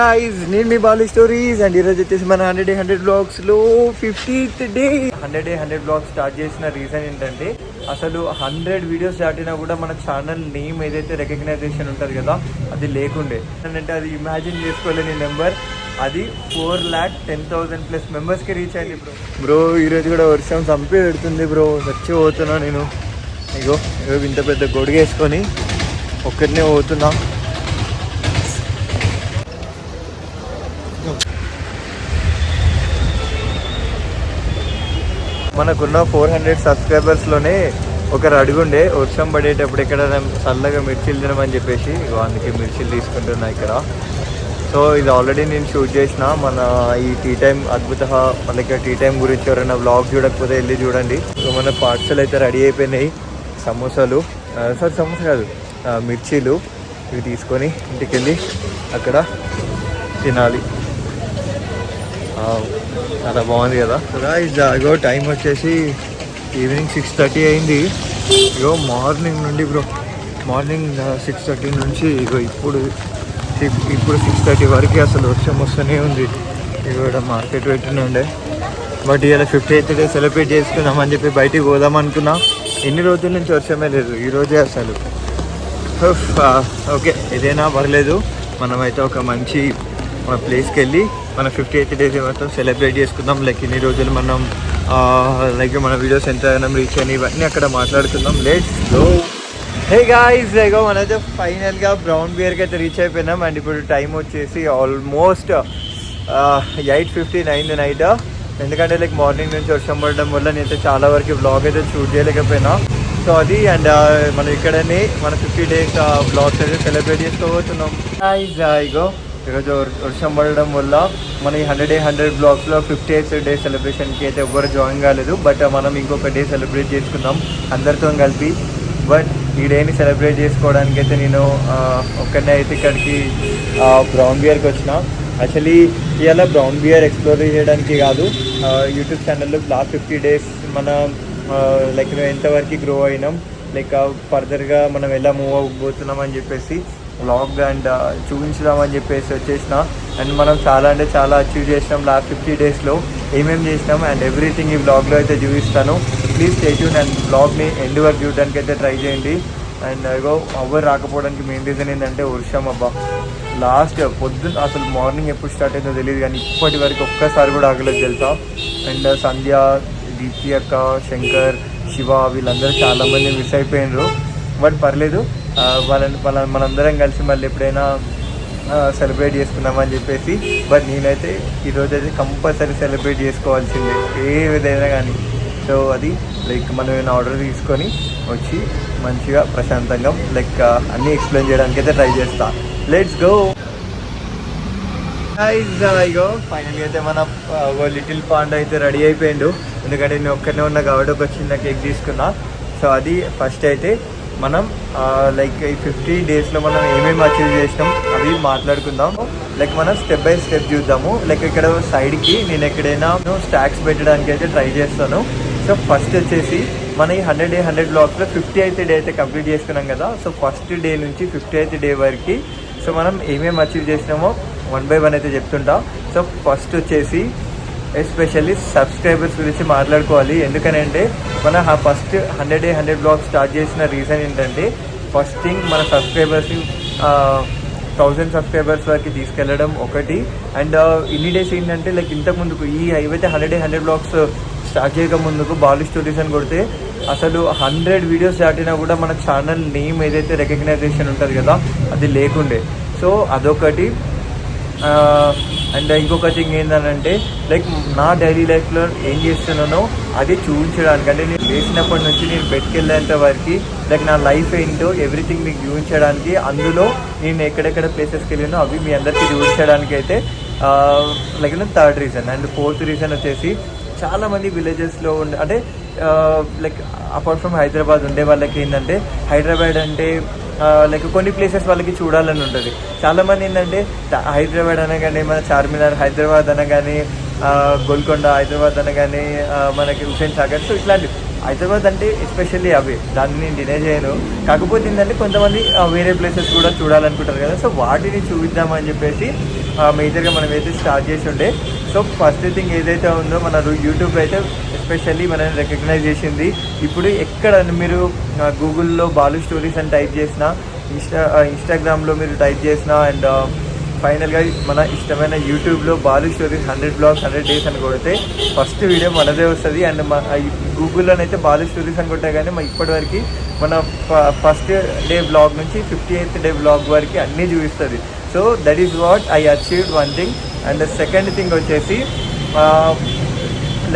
Guys, నేను మీ Balu stories and ఈరోజు వచ్చేసి మన 100 బ్లాగ్స్ లో 50th డే 100 బ్లాగ్స్ స్టార్ట్ చేసిన రీజన్ ఏంటంటే అసలు 100 వీడియోస్ దాటినా కూడా మన ఛానల్ నేమ్ ఏదైతే రికగ్నైజేషన్ ఉంటుంది కదా అది లేకుండే అంటే అది ఇమాజిన్ చేసుకోలేని నెంబర్. అది 4,10,000+ మెంబర్స్కి రీచ్ అయింది బ్రో. ఈరోజు కూడా వర్షం చంపి పెడుతుంది బ్రో, చచ్చిపోతున్నా నేను. ఇగో ఇంత పెద్ద గొడుగు వేసుకొని ఒక్కరినే పోతున్నా. మనకున్న 400 సబ్స్క్రైబర్స్లోనే ఒకరు అడుగుండే వర్షం పడేటప్పుడు ఇక్కడ చల్లగా మిర్చిలు తినమని చెప్పేసి, అందుకే మిర్చిలు తీసుకుంటున్నా ఇక్కడ. సో ఇది ఆల్రెడీ నేను షూట్ చేసిన మన ఈ టీ టైం అద్భుత మనకి టీ టైం గురించి ఎవరైనా వ్లాగ్ చూడకపోతే వెళ్ళి చూడండి. సో మన పార్సల్ అయితే రెడీ అయిపోయినాయి. సమోసాలు సమోసా కాదు మిర్చీలు, ఇవి తీసుకొని ఇంటికి వెళ్ళి అక్కడ తినాలి. చాలా బాగుంది కదా. ఇగో టైం వచ్చేసి ఈవినింగ్ 6:30 అయింది. ఇగో మార్నింగ్ నుండి బ్రో, మార్నింగ్ 6:30 నుంచి ఇగో ఇప్పుడు 6:30 వరకు అసలు వర్షం వస్తూనే ఉంది. ఇగో మార్కెట్ పెట్టిన ఉండే. బట్ ఇలా 50th డే సెలబ్రేట్ చేసుకుందామని చెప్పి బయటికి పోదాం అనుకున్నా. ఎన్ని రోజుల నుంచి వర్షమే లేదు, ఈరోజే అసలు. ఓకే ఏదైనా పర్లేదు, మనమైతే ఒక మంచి ప్లేస్కి వెళ్ళి మన 50th డే మొత్తం సెలబ్రేట్ చేసుకుందాం. లైక్ ఇన్ని రోజులు మనం లైక్ మన వీడియోస్ ఎంత రీచ్ అని ఇవన్నీ అక్కడ మాట్లాడుకుందాం. Let's go. హే గాయ్స్, ఇగో మనైతే ఫైనల్గా బ్రౌన్ బియర్కి అయితే రీచ్ అయిపోయినాం. అండ్ ఇప్పుడు టైం వచ్చేసి ఆల్మోస్ట్ 8:59 నైట్. ఎందుకంటే లైక్ మార్నింగ్ నుంచి వర్షం పడడం వల్ల నేనైతే చాలా వరకు బ్లాగ్ అయితే షూట్ చేయలేకపోయినా. సో అది అండ్ మనం ఇక్కడనే మన 50 డేస్ బ్లాగ్స్ అయితే సెలబ్రేట్ చేసుకోబోతున్నాం. ఇగో ఈరోజు వర్షం పడడం వల్ల మన ఈ 100 బ్లాగ్స్లో 50th డే సెలబ్రేషన్కి అయితే ఎవ్వరు జాయిన్ కాలేదు. బట్ మనం ఇంకొక డే సెలబ్రేట్ చేసుకుందాం అందరితో కలిపి. బట్ ఈ డేని సెలబ్రేట్ చేసుకోవడానికి అయితే నేను ఒక్కడే అయితే ఇక్కడికి బ్రౌన్ బియర్కి వచ్చిన. యాక్చువల్లీ ఇవాళ బ్రౌన్ బియర్ ఎక్స్ప్లోర్ చేయడానికి కాదు, యూట్యూబ్ ఛానల్లో లాస్ట్ 50 డేస్ మన లైక్ మేము ఎంతవరకు గ్రో అయినాం, లైక్ ఫర్దర్గా మనం ఎలా మూవ్ అవ్వబోతున్నాం అని చెప్పేసి వ్లాగ్ అండ్ చూపించుదామని చెప్పేసి వచ్చేసిన. అండ్ మనం చాలా అంటే చాలా అచీవ్ చేసినాం లాస్ట్ 50 డేస్లో, ఏమేమి చేసినాం అండ్ ఎవ్రీథింగ్ ఈ వ్లాగ్లో అయితే చూపిస్తాను. ప్లీజ్ స్టే ట్యూన్ అండ్ వ్లాగ్ని ఎండ్ వరకు చూడడానికి అయితే ట్రై చేయండి. అండ్ ఇగో ఎవరు రాకపోవడానికి మెయిన్ రీజన్ ఏంటంటే వర్షం. అబ్బా లాస్ట్ పొద్దున్న అసలు మార్నింగ్ ఎప్పుడు స్టార్ట్ అయిందో తెలియదు, కానీ ఇప్పటి వరకు ఒక్కసారి కూడా ఆగలేదు తెలుసా. అండ్ సంధ్య, దీప్తి అక్క, శంకర్, శివ వీళ్ళందరూ చాలామంది మిస్ అయిపోయినారు. బట్ పర్లేదు, మనందరం కలిసి మళ్ళీ ఎప్పుడైనా సెలబ్రేట్ చేసుకుందామని చెప్పేసి. బట్ నేనైతే ఈరోజు అయితే కంపల్సరీ సెలబ్రేట్ చేసుకోవాల్సిందే ఏ విధంగా కానీ. సో అది లైక్ మనం ఏమైనా ఆర్డర్ తీసుకొని వచ్చి మంచిగా ప్రశాంతంగా లైక్ అన్నీ ఎక్స్ప్లెయిన్ చేయడానికి అయితే ట్రై చేస్తా. Let's go. ఇగో ఫైనల్గా అయితే మన లిటిల్ పాండ్ అయితే రెడీ అయిపోయిండు. ఎందుకంటే నేను ఒక్కనే ఉన్నా కాబట్టి ఒక చిన్న కేక్ తీసుకున్నా. సో అది ఫస్ట్ అయితే మనం లైక్ ఈ 50 డేస్లో మనం ఏమేమి అచీవ్ చేసినాం అవి మాట్లాడుకుందాం. లైక్ మనం స్టెప్ బై స్టెప్ చూద్దాము. లైక్ ఇక్కడ సైడ్కి నేను ఎక్కడైనా స్టాక్స్ పెట్టడానికి అయితే ట్రై చేస్తాను. సో ఫస్ట్ వచ్చేసి మన ఈ 100 బ్లాగ్స్లో 50th డే అయితే కంప్లీట్ చేసుకున్నాం కదా. సో ఫస్ట్ డే నుంచి 50th డే వరకు సో మనం ఏమేమి అచీవ్ చేసినామో 1 by 1 అయితే చెప్తుంటా. సో ఫస్ట్ వచ్చేసి ఎస్పెషల్లీ సబ్స్క్రైబర్స్ గురించి మాట్లాడుకోవాలి. ఎందుకనంటే మన ఫస్ట్ 100 బ్లాగ్స్ స్టార్ట్ చేసిన రీజన్ ఏంటంటే ఫస్ట్ థింగ్ మన సబ్స్క్రైబర్స్ 1000 సబ్స్క్రైబర్స్ వరకు తీసుకెళ్ళడం ఒకటి. అండ్ ఇన్ని డేస్ ఏంటంటే లైక్ ఇంతకు ముందుకు ఈ ఏవైతే 100 బ్లాగ్స్ స్టార్ట్ చేయక ముందుకు బాలు స్టోరీస్ అని కొడితే అసలు 100 వీడియోస్ దాటినా కూడా మన ఛానల్ నేమ్ ఏదైతే రికగ్నైజేషన్ ఉంటుంది కదా అది లేకుండే. సో అదొకటి. అండ్ ఇంకొక థింగ్ ఏంటంటే లైక్ నా డైలీ లైఫ్లో ఏం చేస్తున్నానో అది చూపించడానికి, అంటే నేను లేచినప్పటి నుంచి నేను బెడ్కి వెళ్ళేంత వరకు లైక్ నా లైఫ్ ఏంటో ఎవ్రీథింగ్ మీకు చూపించడానికి, అందులో నేను ఎక్కడెక్కడ ప్లేసెస్కి వెళ్ళానో అవి మీ అందరికీ చూపించడానికి అయితే like third reason. And fourth reason వచ్చేసి చాలామంది విలేజెస్లో ఉండే అంటే లైక్ అపార్ట్ ఫ్రమ్ హైదరాబాద్ ఉండే వాళ్ళకి ఏంటంటే హైదరాబాద్ అంటే లైక్ కొన్ని ప్లేసెస్ వాళ్ళకి చూడాలని ఉంటుంది. చాలామంది ఏంటంటే హైదరాబాద్ అనగానే మన చార్మినార్, హైదరాబాద్ అనగానే గోల్కొండ హైదరాబాద్ అనగానే మనకి హుస్సేన్ సాగర్. సో ఇట్లాంటివి హైదరాబాద్ అంటే ఎస్పెషల్లీ అవే, దాన్ని నేను డినై చేయను. కాకపోతే ఏంటంటే కొంతమంది వేరే ప్లేసెస్ కూడా చూడాలనుకుంటారు కదా, సో వాటిని చూపిద్దామని చెప్పేసి మేజర్గా మనం అయితే స్టార్ట్ చేసి ఉండే. సో ఫస్ట్ థింగ్ ఏదైతే ఉందో మన యూట్యూబ్ అయితే ఎస్పెషల్లీ మనల్ని రికగ్నైజ్ చేసింది. ఇప్పుడు ఎక్కడ మీరు గూగుల్లో బాలు స్టోరీస్ అని టైప్ చేసినా, ఇన్స్టాగ్రామ్లో మీరు టైప్ చేసినా, అండ్ ఫైనల్గా మన ఇష్టమైన యూట్యూబ్లో బాలు స్టోరీస్ 100 బ్లాగ్స్ 100 డేస్ అని కొడితే ఫస్ట్ వీడియో మనదే వస్తుంది. అండ్ గూగుల్లోనైతే బాలు స్టోరీస్ అని కొట్టే కానీ ఇప్పటివరకు మన ఫస్ట్ డే బ్లాగ్ నుంచి 58th డే బ్లాగ్ వరకు అన్నీ చూపిస్తుంది. So that is what I achieved one thing. And second thing వచ్చేసి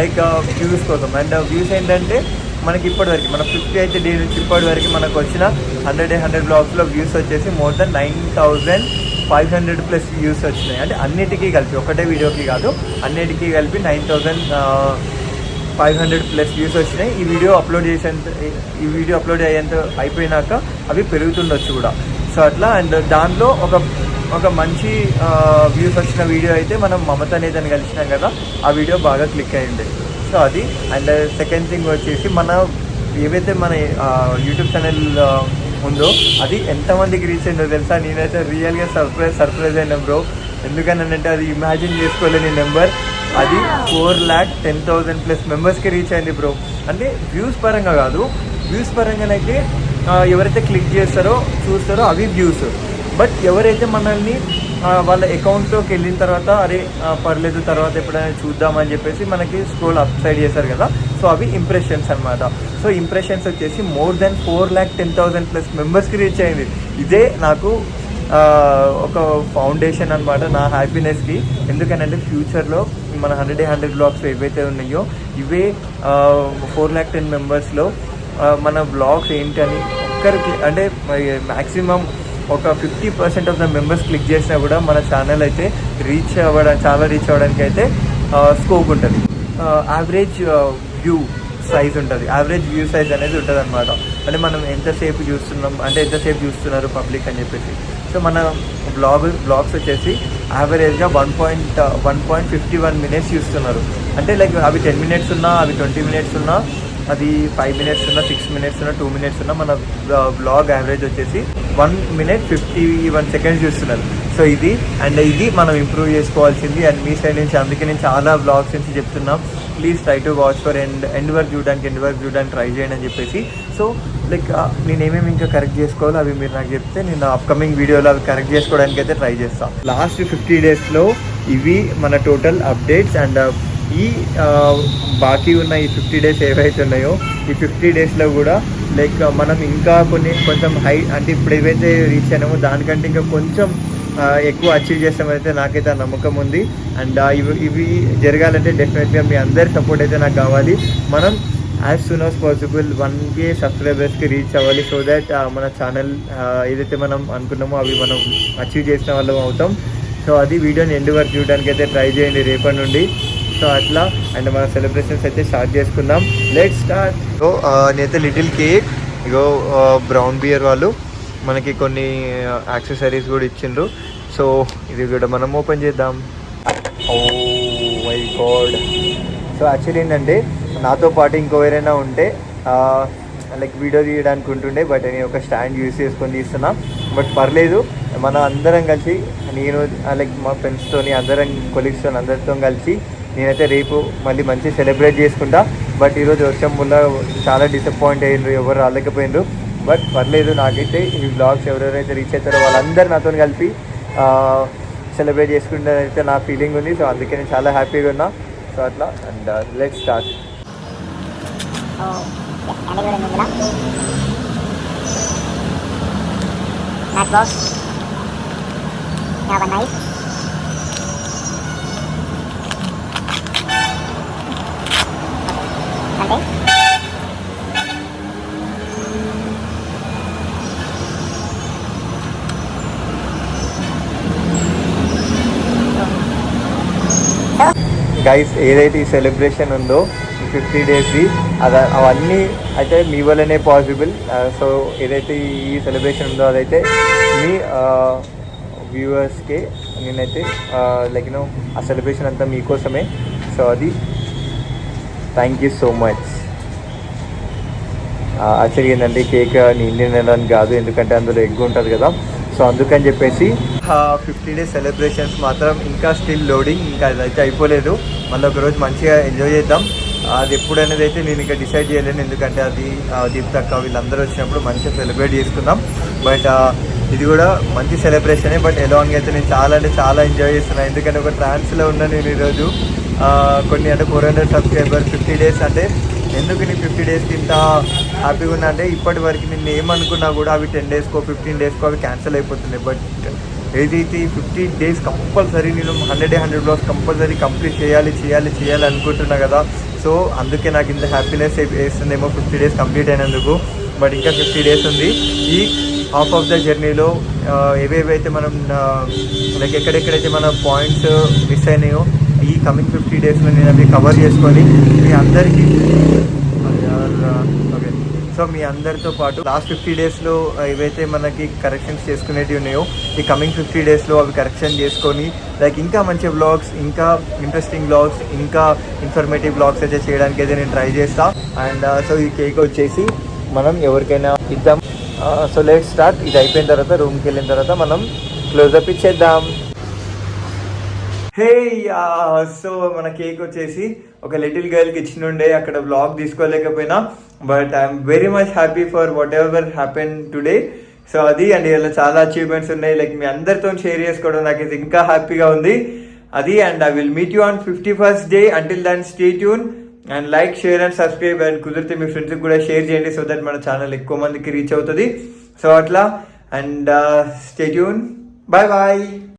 లైక్ వ్యూస్ కోసం. అండ్ వ్యూస్ ఏంటంటే మనకి ఇప్పటివరకు మన 58th డే నుంచి ఇప్పటివరకు మనకు వచ్చిన 100 బ్లాగ్స్లో వ్యూస్ వచ్చేసి మోర్ దెన్ 9,500+ వ్యూస్ వచ్చినాయి. అంటే అన్నిటికీ కలిపి, ఒకటే వీడియోకి కాదు, అన్నిటికీ కలిపి 9,500+ వ్యూస్ వచ్చినాయి. ఈ వీడియో అప్లోడ్ అయ్యేంత అయిపోయినాక అవి పెరుగుతుండొచ్చు కూడా. సో అట్లా. అండ్ దాంట్లో ఒక మంచి వ్యూస్ వచ్చిన వీడియో అయితే మనం మమత నేతని కలిసినాం కదా, ఆ వీడియో బాగా క్లిక్ అయ్యింది. సో అది. అండ్ సెకండ్ థింగ్ వచ్చేసి మన ఏవైతే మన యూట్యూబ్ ఛానల్ ఉందో అది ఎంతమందికి రీచ్ అయిందో తెలుసా? నేనైతే రియల్గా సర్ప్రైజ్ అయినా బ్రో. ఎందుకనంటే అది ఇమాజిన్ చేసుకోలేని నెంబర్. అది 4,10,000+ మెంబర్స్కి రీచ్ అయింది బ్రో. అంటే వ్యూస్ పరంగా కాదు, వ్యూస్ పరంగానైతే ఎవరైతే క్లిక్ చేస్తారో చూస్తారో అవి వ్యూస్. బట్ ఎవరైతే మనల్ని వాళ్ళ అకౌంట్లోకి వెళ్ళిన తర్వాత అరే పర్లేదు తర్వాత ఎప్పుడైనా చూద్దామని చెప్పేసి మనకి స్క్రోల్ అప్ సైడ్ చేశారు కదా, సో అవి ఇంప్రెషన్స్ అనమాట. సో ఇంప్రెషన్స్ వచ్చేసి మోర్ దెన్ 4,10,000+ మెంబర్స్కి రీచ్ అయింది. ఇదే నాకు ఒక ఫౌండేషన్ అనమాట నా హ్యాపీనెస్కి. ఎందుకనంటే ఫ్యూచర్లో మన 100 బ్లాగ్స్ ఏవైతే ఉన్నాయో ఇవే 4,10,000 మెంబర్స్లో మన బ్లాగ్స్ ఏంటని ఒక్కరికి అంటే మ్యాక్సిమం ఒక 50% ఆఫ్ ద మెంబర్స్ క్లిక్ చేసినా కూడా మన ఛానల్ అయితే రీచ్ అవ్వడానికి అయితే స్కోప్ ఉంటుంది. యావరేజ్ వ్యూ సైజ్ ఉంటుంది, యావరేజ్ వ్యూ సైజ్ అనేది ఉంటుంది అనమాట. అంటే మనం ఎంతసేపు చూస్తున్నారు పబ్లిక్ అని చెప్పేసి. సో మన బ్లాగ్స్ వచ్చేసి యావరేజ్గా 1.51 minutes చూస్తున్నారు. అంటే లైక్ అవి 10 minutes ఉన్నా, అవి 20 minutes ఉన్నా, అది 5 minutes ఉన్నా, 6 minutes ఉన్నా, 2 minutes ఉన్నా, మన బ్లాగ్ యావరేజ్ వచ్చేసి 1 minute 51 seconds చూస్తున్నారు. సో ఇది మనం ఇంప్రూవ్ చేసుకోవాల్సింది. అండ్ మీ సైడ్ నుంచి అందుకే నేను చాలా బ్లాగ్స్ నుంచి చెప్తున్నాం, please try to watch for end work చూడడానికి ట్రై చేయండి అని చెప్పేసి. సో లైక్ నేనేమేమి ఇంకా కరెక్ట్ చేసుకోవాలో అవి మీరు నాకు చెప్తే నేను అప్కమింగ్ వీడియోలో అవి కరెక్ట్ చేసుకోవడానికి అయితే ట్రై చేస్తాను. లాస్ట్ 50 daysలో ఇవి మన టోటల్ అప్డేట్స్. అండ్ ఈ బాకీ ఉన్న ఈ 50 days ఏవైతే ఉన్నాయో ఈ 50 daysలో కూడా లైక్ మనం ఇంకా కొంచెం హై అంటే ఇప్పుడు ఏవైతే రీచ్ అయినామో దానికంటే ఇంకా కొంచెం ఎక్కువ అచీవ్ చేస్తామైతే నాకైతే ఆ నమ్మకం ఉంది. అండ్ ఇవి జరగాలంటే డెఫినెట్గా మీ అందరి సపోర్ట్ అయితే నాకు కావాలి. మనం as soon as possible 1K సబ్స్క్రైబర్స్కి రీచ్ అవ్వాలి. సో దట్ మన ఛానల్ ఏదైతే మనం అనుకున్నామో అవి మనం అచీవ్ చేసిన వాళ్ళం అవుతాం. సో అది వీడియోని ఎండ్ వరకు చూడడానికి అయితే ట్రై చేయండి రేపటి నుండి. సో అట్లా. అండ్ మన సెలబ్రేషన్స్ అయితే స్టార్ట్ చేసుకుందాం. Let's start. సో నేనైతే లిటిల్ కేక్, ఇగో బ్రౌన్ బియర్ వాళ్ళు మనకి కొన్ని యాక్సెసరీస్ కూడా ఇచ్చిండ్రు. సో ఇది కూడా మనం ఓపెన్ చేద్దాం. Oh my God. So actually ఏంటంటే నాతో పాటు ఇంకెవరైనా ఉంటే లైక్ వీడియో తీయడానికి ఉంటుండే, బట్ నేను ఒక స్టాండ్ యూస్ చేసుకొని తీస్తున్నా. బట్ పర్లేదు, మనం అందరం కలిసి, నేను లైక్ మా ఫ్రెండ్స్తో అందరం కొలీగ్స్తో అందరితో కలిసి నేనైతే రేపు మళ్ళీ మంచి సెలబ్రేట్ చేసుకుంటా. బట్ ఈరోజు వర్షం వల్ల చాలా డిసప్పాయింట్ అయ్యిండ్రు, ఎవరు రాలేకపోయినరు. బట్ పర్లేదు, నాకైతే ఈ బ్లాగ్స్ ఎవరెవరైతే రీచ్ అవుతారో వాళ్ళందరూ నాతో కలిపి సెలబ్రేట్ చేసుకుంటే అయితే నా ఫీలింగ్ ఉంది. సో అందుకే నేను చాలా హ్యాపీగా ఉన్నా. సో అట్లా. And let's start. గైస్, ఏదైతే ఈ సెలబ్రేషన్ ఉందో 50 daysది అవన్నీ అయితే మీ వల్లనే పాసిబుల్. సో ఏదైతే ఈ సెలబ్రేషన్ ఉందో అదైతే మీ వ్యూవర్స్కే నేనైతే లైక్ ఆ సెలబ్రేషన్ అంతా మీకోసమే. సో అది థ్యాంక్ యూ సో మచ్. యాక్చువల్గా ఏంటంటే కేక్ నేను తినడానికి కాదు, ఎందుకంటే అందులో ఎగ్ ఉంటుంది కదా. సో అందుకని చెప్పేసి 50 days సెలబ్రేషన్స్ మాత్రం ఇంకా స్టిల్ లోడింగ్, ఇంకా అదైతే అయిపోలేదు. మళ్ళీ ఒకరోజు మంచిగా ఎంజాయ్ చేద్దాం. అది ఎప్పుడనేది అయితే నేను ఇంకా డిసైడ్ చేయలేను, ఎందుకంటే అది దీప్తక్క వీళ్ళందరూ వచ్చినప్పుడు మంచిగా సెలబ్రేట్ చేసుకుందాం. బట్ ఇది కూడా మంచి సెలబ్రేషనే. బట్ ఎలాంగ్ అయితే నేను చాలా అంటే చాలా ఎంజాయ్ చేస్తున్నాను, ఎందుకంటే ఒక ట్రాన్స్లో ఉన్నా నేను ఈరోజు. కొన్ని అంటే 400 సబ్స్క్రైబర్ 50 days అంటే ఎందుకు నేను 50 days ఇంత హ్యాపీగా ఉన్నా అంటే ఇప్పటి వరకు నేను ఏమనుకున్నా కూడా అవి 10 daysకో 15 daysకో అవి క్యాన్సిల్ అయిపోతున్నాయి. బట్ ఏదైతే 50 days కంపల్సరీ నేను 100 vlogs కంపల్సరీ కంప్లీట్ చేయాలి అనుకుంటున్నా కదా. సో అందుకే నాకు ఇంత హ్యాపీనెస్ వేస్తుందేమో 50 days కంప్లీట్ అయినందుకు. బట్ ఇంకా 50 days ఉంది. ఈ హాఫ్ ఆఫ్ ద జర్నీలో ఏవేవైతే మనం లైక్ ఎక్కడెక్కడైతే మన పాయింట్స్ మిస్ అయినాయో ఈ కమింగ్ 50 daysలో నేను అవి కవర్ చేసుకొని మీ అందరికీ ఓకే. సో మీ అందరితో పాటు లాస్ట్ 50 daysలో ఏవైతే మనకి కరెక్షన్స్ చేసుకునేవి ఉన్నాయో ఈ కమింగ్ 50 daysలో అవి కరెక్షన్ చేసుకొని లైక్ ఇంకా మంచి వ్లాగ్స్, ఇంకా ఇంట్రెస్టింగ్ వ్లాగ్స్, ఇంకా ఇన్ఫర్మేటివ్ వ్లాగ్స్ అయితే చేయడానికి అయితే నేను ట్రై చేస్తా. అండ్ సో ఈ కేక్ వచ్చేసి మనం ఎవరికైనా ఇద్దాం. So let's start. ఇది అయిపోయిన తర్వాత రూమ్కి వెళ్ళిన తర్వాత మనం క్లోజప్ ఇచ్చేద్దాం. హే సో మన కేక్ వచ్చేసి ఒక లిటిల్ గర్ల్కి ఇచ్చినుండే, అక్కడ వ్లాగ్ తీసుకోలేకపోయినా. But I'm very much happy for whatever happen today. So అది అండ్ ఇలా చాలా అచీవ్మెంట్స్ ఉన్నాయి, లైక్ మీ అందరితో షేర్ చేసుకోవడం నాకు ఇది ఇంకా హ్యాపీగా ఉంది అది. And I will meet you on 51st day. Until then stay tune and like, share and subscribe. And కుదిరితే మీ ఫ్రెండ్స్కి కూడా షేర్ చేయండి, సో దట్ మన ఛానల్ ఎక్కువ మందికి రీచ్ అవుతుంది. సో అట్లా and stay tune. Bye bye.